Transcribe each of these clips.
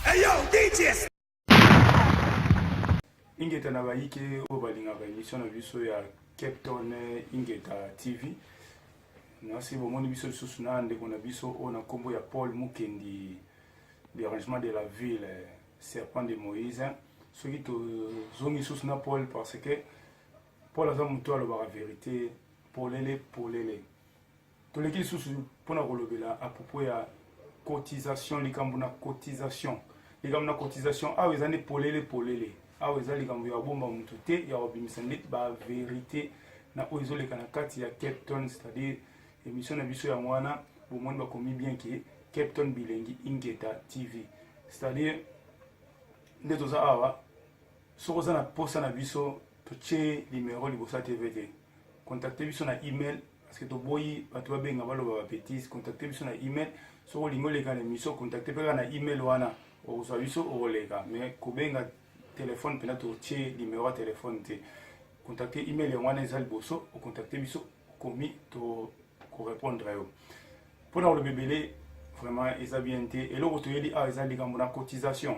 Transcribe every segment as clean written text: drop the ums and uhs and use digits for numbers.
Hey yo, DJs! Ingeta na baike o balingaka émission na biso ya Captain Ingeta TV. Nasi bomoni biso lisusu na ndeko na biso o na kombo ya Paul Mukendi, l'arrangement de la ville Serpent de Moïse. Soki to zongi lisusu na Paul parce que Paul aza mutu alobaka vérité polele. Toleki lisusu mpona kolobela à propos ya cotisation, likambo na cotisation. Likambo na cotisation awa eza nde polele. Awa eza likambo ya bomba mutu te ya obimisa nde ba vérité na oyo ezoleka na kati ya Captain, c'est-à-dire émission na biso ya mwana bomoni bakomi bien ke Captain Bilengi Ingeta TV, c'est-à-dire nde toza awa soko za na posa na biso totie numéro liboso ya TV te, contacte biso na email parce que toboyi bato babenga baloba bapétise. Contacte biso na email soko olingi oleka na émission, contacte mpe kaka na email wana okozwa biso okoleka, mais kobenga téléphone pena totie numéro ya téléphone te. Contacte email ya wana eza liboso, ocontacte biso komi to korépondre yo mpona kolobebele vraiment eza bien te. Eloko toyeli awa eza likambo na cotisation.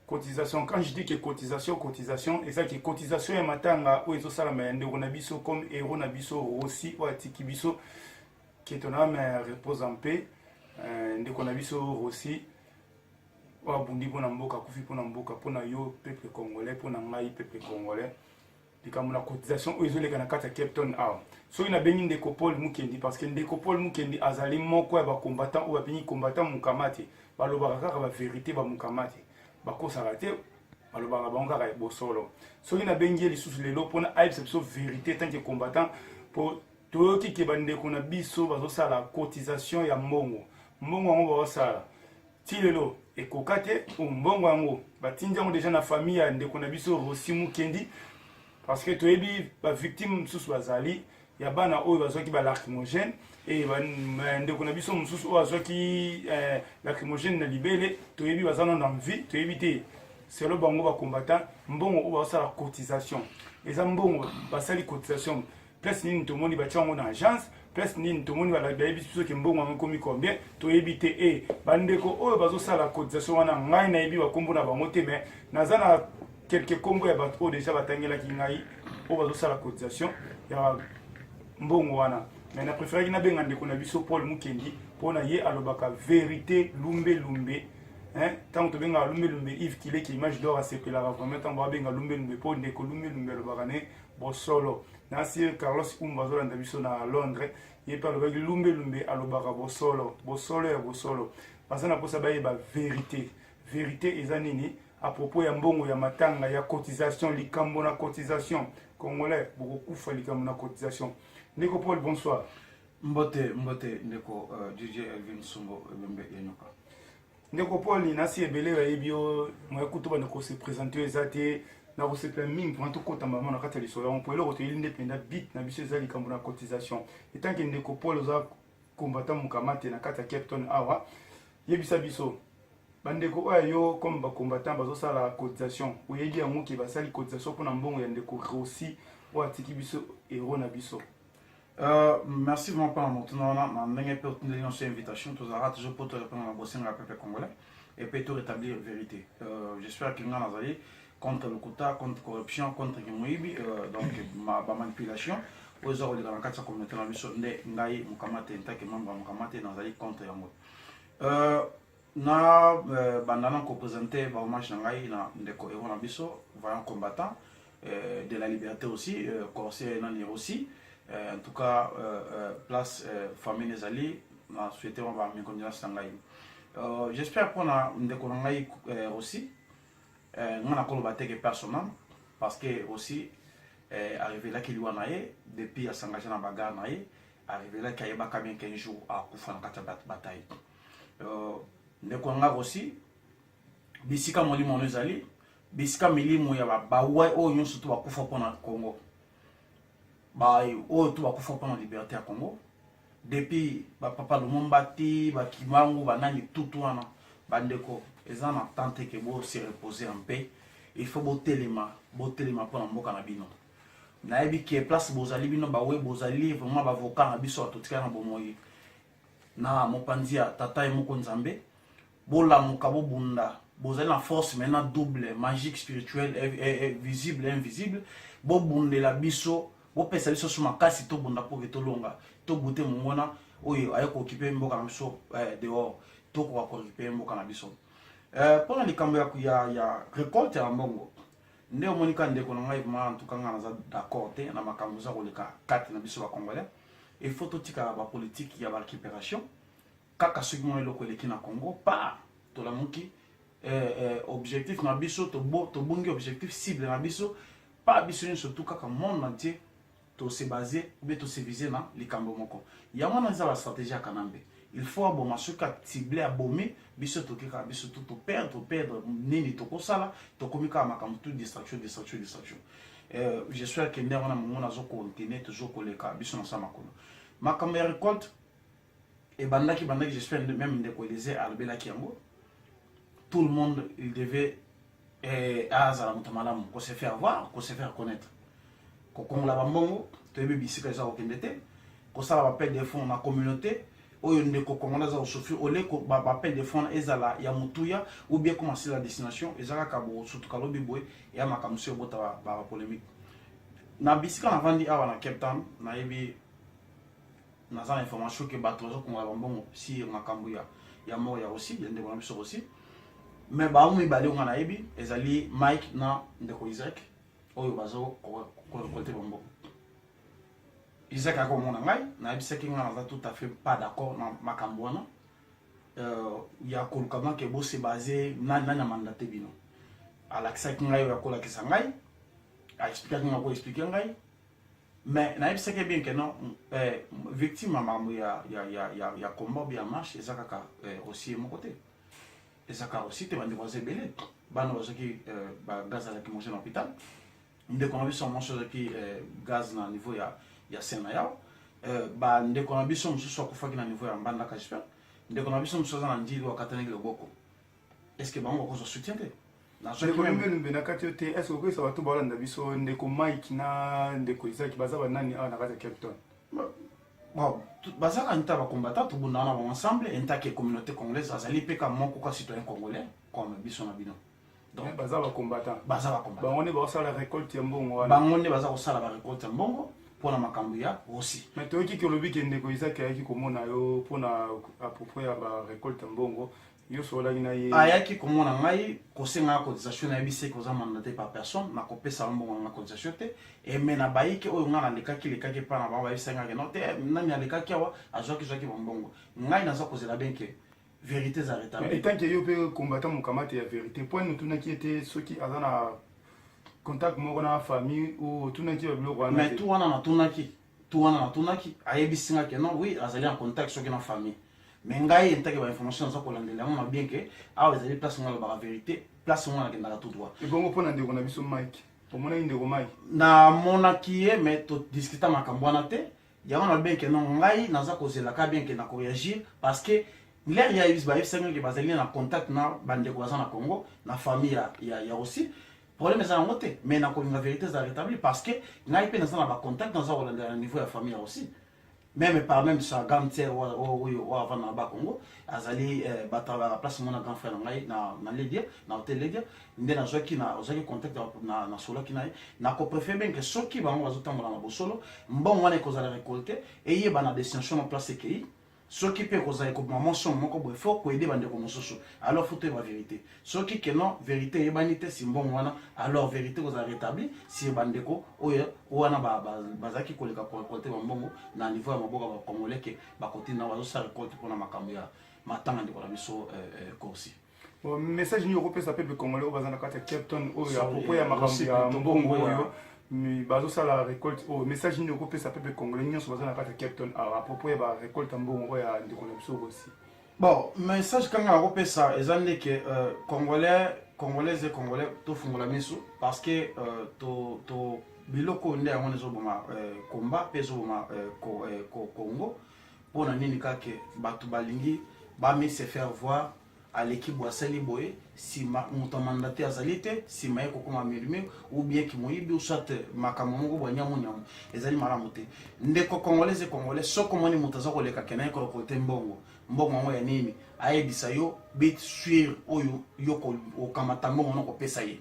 Quand je dis que cotisation, eza ke cotisation ya matanga oyo ezosalama ya ndeko na biso comme héros na biso aussi oyo atiki biso ke toname repose en paix. Ndeko na biso aussi oyo abundi mpona mboka, akufi mpona mboka, mpona yo peuple congolais, mpona ngai peuple congolais. Likambo na cotisation oyo ezoleka na kati ya Captain awa. Soki nabengi ndeko Paul Mukendi parce que ndeko Paul Mukendi azali moko ya bacombattant oyo babengi combattant mukama te, balobaka kaka bavérité bamukama te, bakosaka te, balobaka bango kaka ya bosolo. Soki nabengi ye lisusu lelo mpona ayebisa biso vérité tant que combattant, po toyoki ke bandeko na biso bazosala cotisation ya mbongo yango bazosala ti lelo ekoka te, mbongo yango batindi yango deja na famille ya ndeko na biso Rossi Mukendi parce que toyebi bavictime mosusu bazali ya bana oyo bazwaki balacrymogène e ndeko na biso mosusu oyo azwaki lacrymogène na libele, toyebi baza na vie, toyebi te selo bango bacombattant mbongo oyo bazosala cotisation. Eza mbongo basali cotisation place nini tomoni batia yango na agence, place nini tomoni bayebi biso ke mbongo yango ekomi combien, toyebi te. E bandeko oyo bazosala cotisation wana ngai nayebi bakombo na bango te, mais naza na quelques kombo ya bato oyo deja batangelaki ngai oyo bazosala cotisation ya mbongo wana. Mais na préféraki nabenga ndeko na biso Paul Mukendi mpona ye alobaka vérité lumbe. Ntango tobengaka lumbe Yves Kileke image d'or asepelaka vraiment ntango babenga lumbe mpo ndeko lumbe alobaka ne bosolo. Nasi Carlos Umba azolanda biso na Londres, ye mpe alobaki lumbe alobaka bosolo ya bosolo. Baza na mposa bayeba vérité eza nini à propos ya mbongo ya matanga ya cotisation, likambo na cotisation congolais bokokufa likambo na cotisation. Ndeko Paul, bonsoir. Mbote ndeko DJ Elvin Songo Bembe Yenoka. Ndeko Paul nasi ebele bayebi yo moya kutu bana ko se présenter eza te na ko se mingi pour tout kota mama na kati ya lisolo on peut le retourner indépendant bit na biso eza likambo na cotisation. Etant que ndeko Paul oza combattant mukamate na kati ya Captain awa yebisa biso bandeko oyo yo comme bacombattant bazosala cotisation oyebi yango ke basali cotisation mpona mbongo ya ndeko Rossi oyo atiki biso héros na biso. Merci vraiment pour mon tournoi. Notre invitation, tout ça, toujours pour te répondre à bosser dans le peuple congolais et puis tout rétablir la vérité. J'espère qu'il y a un contre le quota, contre la corruption, contre donc ma manipulation. Aux heures de la communauté, la mission de Ngaï, Mukamate, en tant que membre de Mukamate, dans contre Yango. Na bandana ko présenter ba hommage Ngaï na ndeko héros na biso, vaillant combattant de la liberté aussi, corsaire nani aussi. En tout cas, place famille Nezali, on a souhaité on va me continuer Sangaï. J'espère qu'on a Ndekonangaï aussi. On a collaboré avec personnel parce que aussi arrivé là qu'il y a depuis à s'engager dans la bagarre, arrivé là qu'il y a pas bien 15 jours à Koufan dans bataille. Ndekonangaï aussi, bisika moli mon Nezali, bisika mili mo ya ba ouais oh yon surtout à Koufan pour le Congo. Oyo tu bakufa mpona liberté ya Congo depuis papa Lumumbati bakimangu banani tutu wana bandeko eza na tante ke bo se reposer en paix. Il faut botelema mpona mboka na bino nayebi ke place bozali bino bawe bozali vraiment bavocat na biso atotika na bomoi na mopanzi ya tata ye moko Nzambe bolamuka bobunda vous avez la force maintenant double, magique, spirituelle, visible et invisible. Vous bonde la biso, vous pensez biso sur ma casse, tout bonda pour que longa, tout goûter mon mona, oui, ayo occuper mboka na biso dehors, tout ko occuper mboka na biso. Pendant les caméras il y a récolte en bongo. Nde omonika ndeko na ngai ma en tout cas ngana d'accord te na makambo za ko leka 4 na biso ba congolais. Il faut tout tika ba politique ya ba récupération. Kaka soki mo eloko eleki na Congo pa to la muki objectif na biso to bongi objectif cible na biso pa biso surtout kaka monde entier to se baser ou bien to se viser na likambo moko ya mwana za la stratégie ya Kanambe. Il faut aboma soki ciblé abomé biso to keka biso to perdre nini to kosala to komika makambo tout distraction. J'espère que ndé wana mona zo continuer toujours koleka biso na sama kono makambo ya récolte. Et bandaki, j'espère même de coaliser à l'Albela Kiango. Tout le monde, il devait qu'on se faire voir, qu'on se faire connaître. Qu'on l'a bambongo, tu es bébé que ça aucun été, qu'on ça va payer des fonds dans la communauté, ou une des cocons au sofi, au lait qu'on va payer des fonds ezala ya mutuya, ou bien commencer la destination, ezala kabo surtout kalobi boy et à ma camusio bota par polémique. Na bisika na vandi awa na Cape Town, na ebi dans l'information que bateau qu'on va bon si makambo ya mort ya aussi il y a des problèmes aussi mais ba on mi balé on a ebi ezali Mike na ndeko Isaac oyo bazo ko côté bombo Isaac a comme on ngai na ebi seki ngana za tout à fait pas d'accord na makambo wana ya kolukama ke bo se basé na mandaté bino alaxa ngai ya kola kisa ngai a expliquer ngako expliquer ngai. Mais na yebisa ke bien que non victime mamu ya combat bien marche ezaka aussi mon côté ezaka aussi te bandi boze belé bana bazaki ba gaz à la qui manger dans l'hôpital ndé qu'on a vu son manche qui gaz na niveau ya sena yao ba ndé qu'on a vu son so ko faki na niveau ya mbanda ka j'espère ndé qu'on a vu son so na ndili wa katana le boko est-ce que bango ko so soutien te na so ko même na katiote est-ce que ça va tout balanda biso ndeko Mike na ndeko Isaac bazaba nani na kata Captain bon bazaka nta ba combattant tout bunda na ensemble en tant que communauté congolaise azali pe comme moko ka citoyen congolais comme biso na bino donc bazaba combattant on est ba la récolte ya mbongo wana bango ne bazaka sala ba récolte ya mbongo pour la makambo ya aussi mais to ki lobi ke ndeko Isaac ayaki komona yo pour na à peu près ba récolte ya mbongo yo sola ina ye ayaki komona ngai kosenga cotisation na bise ko za mandaté par personne na kopesa mbongo na cotisation te et mena baiki oyo ngana lekaki pa na ba bisenga ke note nani alekaki awa azoki mbongo ngai naza kozela benke vérité za rétablir et tant que yo pe combattant mukamate ya vérité point nous tuna ki était soki azana contact moko na famille ou tuna ki bilo wana mais tout wana na tunaki ayebisinga ke non oui azali en contact soki na famille. Mais ngai en tant que information ça pour l'andela on a bien que ah vous avez place on la vérité place on a dans tout droit et bon pour ndeko na biso Mike pour mona ndeko Mike na mona qui est mais to discuter makambo na te ya on a bien que non ngai naza kozela ka bien que na ko réagir parce que l'air ya ibis ba ifsenga ke bazali na contact na bande ko na Congo na famille ya aussi problème ça en côté mais na ko la vérité ça rétablir parce que ngai pe na ba contact dans un niveau ya famille aussi. Même par même sa grande sœur ou avant na ba Congo azali batala place mon grand frère ngai na Lydia na hôtel Lydia ndé na zoki na ozaki contact na solo ki na ko préfère bien que soki bango bazotambola na bosolo mbongo wana ko za récolter et yeba na destination en place ki soki pe ko za ko mention moko bo faut ko aider bande ko mososo alors faut la vérité soki que non vérité yebanité si mbongo wana alors vérité ko za rétabli si bande ko oyo wana bazaki ko leka ko récolter mbongo na niveau ya maboka ba congolais ke ba côté na wazo sa récolte pour na makambo ya matanga ndiko la biso kosi. Bon message ni européen ça peuple congolais au bazana kata Captain oyo à propos ya makambo ya mbongo oyo mais bazo ça la récolte au message ni européen ça peuple congolais ni so bazana kata Captain à propos ya ba récolte mbongo ya ndiko la biso aussi. Bon message quand européen ça ezande que congolais et congolais to fungola miso parce que to biloko nde yango ezoboma combat pe ezoboma Congo pona nini kake batu balingi ba mi se faire voir à l'équipe Boisseli Boye si moto mandaté azalite si maye kokoma milime ou bien ki moyibi ou soit makamongo bwanyamu nyamu ezali malamu te ndeko congolais et congolais soko moni moto za koleka kenai ko côté mbongo mbongo ya nini ayebisa yo bit sur oyo yo ko kamata mbongo na ko pesa ye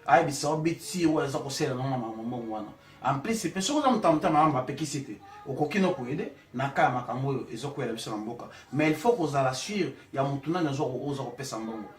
ayebisa yo bit sur oyo za ko sela na mbongo wana en plus c'est personne qui m'entend mamba pekisite okoki no koyede na kaya makambo oyo ezokwela biso na mboka mais il faut kozala sur ya mutu nani oza kopesa mbongo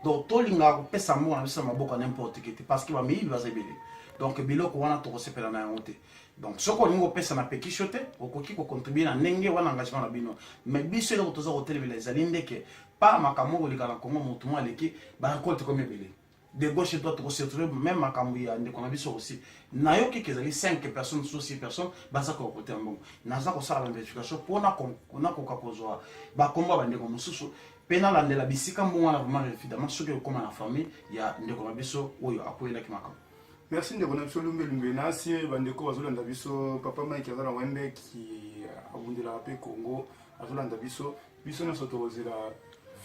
donc tolingaka kopesa mbongo na biso na maboko n'importe qui parce que bamiyibi baza ebele donc biloko wana tokosepela na yango te donc soki olingi kopesa na pekisio te okoki kocontribue na ndenge wana engagement na bino mais biso eloko toza kotelebela ezali ndeke pa makambo oyo koleka na kongo motu mo aleki barekolte komi ebele de gauche et droite se retrouver même makambo ya ndeko na biso aussi nayoki kezali 5 personnes sur 6 personnes baza ko côté mbongo naza ko sala vérification pona koka kozwa bakomba bandeko mosusu pena landela bisika mbongo na vraiment évidemment soki okoma na famille ya ndeko na biso oyo akoyelaki makambo. Merci ndeko na biso lumbe lumbe nasi bandeko bazolanda biso papa Mike azala wembe ki abundela pe Congo azolanda biso nyonso tokozela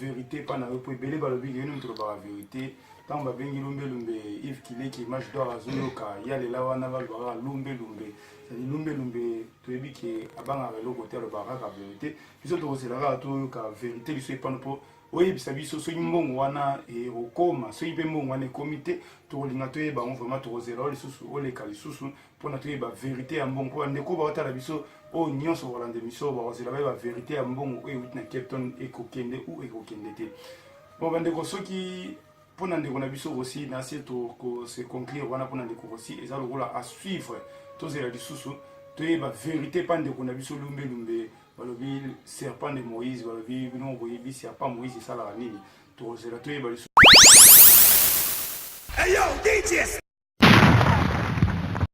vérité pa na yo po ebele balobi ngeni mutu lobaka vérité tant babengi lumbe lumbe Yves Kileki image d'or azoloka yalela wana balobaka lumbe lumbe c'est-à-dire lumbe lumbe toyebi ke abangaka eloko te alobaka kaka vérité biso tokozela kaka toyoka vérité biso epano mpo oyebisa biso soki mbongo wana ekokoma soki mpe mbongo wana ekomi te tokolinga toyeba yango vraiment tokozela o lisusu oleka lisusu mpona toyeba vérité ya mbongo mpo bandeko baotala biso oyo nyonso kolanda biso bakozela bayeba vérité ya mbongo oyo euti na Cape Town ekokende ou ekokende te bon bandeko soki mpona ndeko na biso aussi nasi tokose conclure wana mpona ndeko aussi eza lokola à suivre tozela lisusu toyeba vérité pa ndeko na biso lumbe lumbe balobi serpent de Moïse balobi bino boyebi serpent Moïse esalaka nini tokozela toyeba lisusu. Hey yo, DJs!